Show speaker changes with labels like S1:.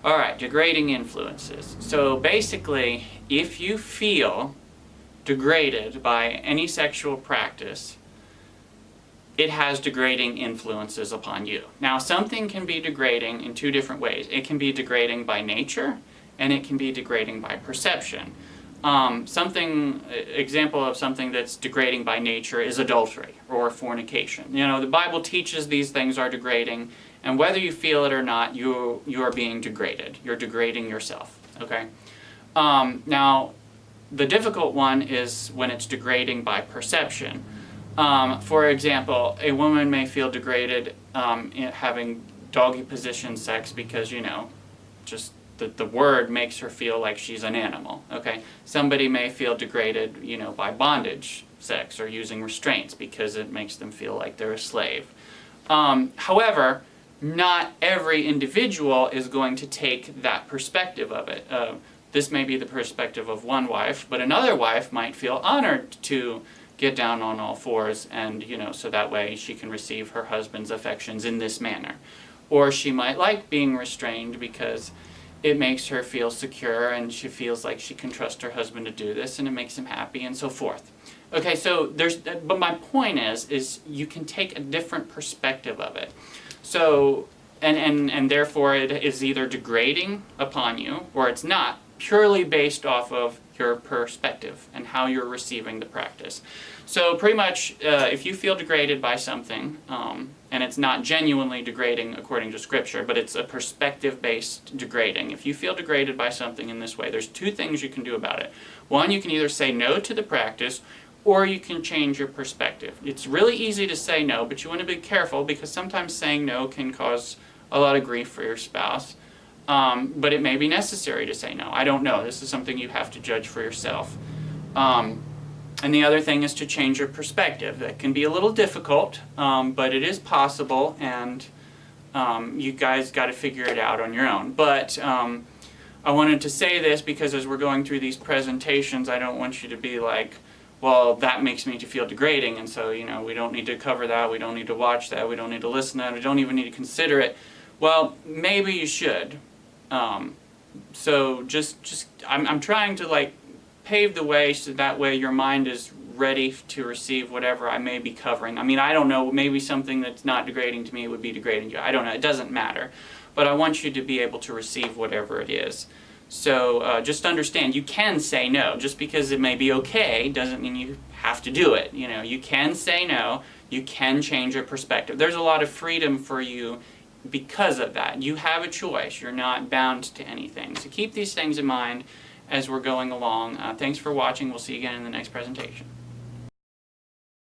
S1: All right, degrading influences. So basically, if you feel degraded by any sexual practice, it has degrading influences upon you. Now, something can be degrading in two different ways. It can be degrading by nature, and it can be degrading by perception. Example of something that's degrading by nature is adultery or fornication. You know, the Bible teaches these things are degrading, and whether you feel it or not, you are being degraded. You're degrading yourself, okay? Now, the difficult one is when it's degrading by perception. For example, a woman may feel degraded having doggy position sex because, you know, just the word makes her feel like she's an animal, okay? Somebody may feel degraded, you know, by bondage sex or using restraints because it makes them feel like they're a slave. However, not every individual is going to take that perspective of it. This may be the perspective of one wife, but another wife might feel honored to get down on all fours and, you know, so that way she can receive her husband's affections in this manner. Or she might like being restrained because it makes her feel secure and she feels like she can trust her husband to do this and it makes him happy and so forth. Okay, so but my point is you can take a different perspective of it. So, and therefore it is either degrading upon you or it's not, purely based off of your perspective and how you're receiving the practice. So pretty much, if you feel degraded by something, and it's not genuinely degrading according to Scripture, but it's a perspective-based degrading. If you feel degraded by something in this way, there's two things you can do about it. One, you can either say no to the practice, or you can change your perspective. It's really easy to say no, but you want to be careful because sometimes saying no can cause a lot of grief for your spouse. But it may be necessary to say no. I don't know. This is something you have to judge for yourself. And the other thing is to change your perspective. That can be a little difficult, but it is possible, and you guys got to figure it out on your own. But I wanted to say this because as we're going through these presentations, I don't want you to be like, well, that makes me to feel degrading, and so, you know, we don't need to cover that, we don't need to watch that, we don't need to listen to that, we don't even need to consider it. Well, maybe you should. So I'm trying to like pave the way so that way your mind is ready to receive whatever I may be covering. I mean, I don't know, maybe something that's not degrading to me would be degrading to you. I don't know, it doesn't matter. But I want you to be able to receive whatever it is. So just understand, you can say no. Just because it may be okay doesn't mean you have to do it. You know, you can say no, you can change your perspective. There's a lot of freedom for you because of that. You have a choice. You're not bound to anything. So keep these things in mind as we're going along. Thanks for watching. We'll see you again in the next presentation.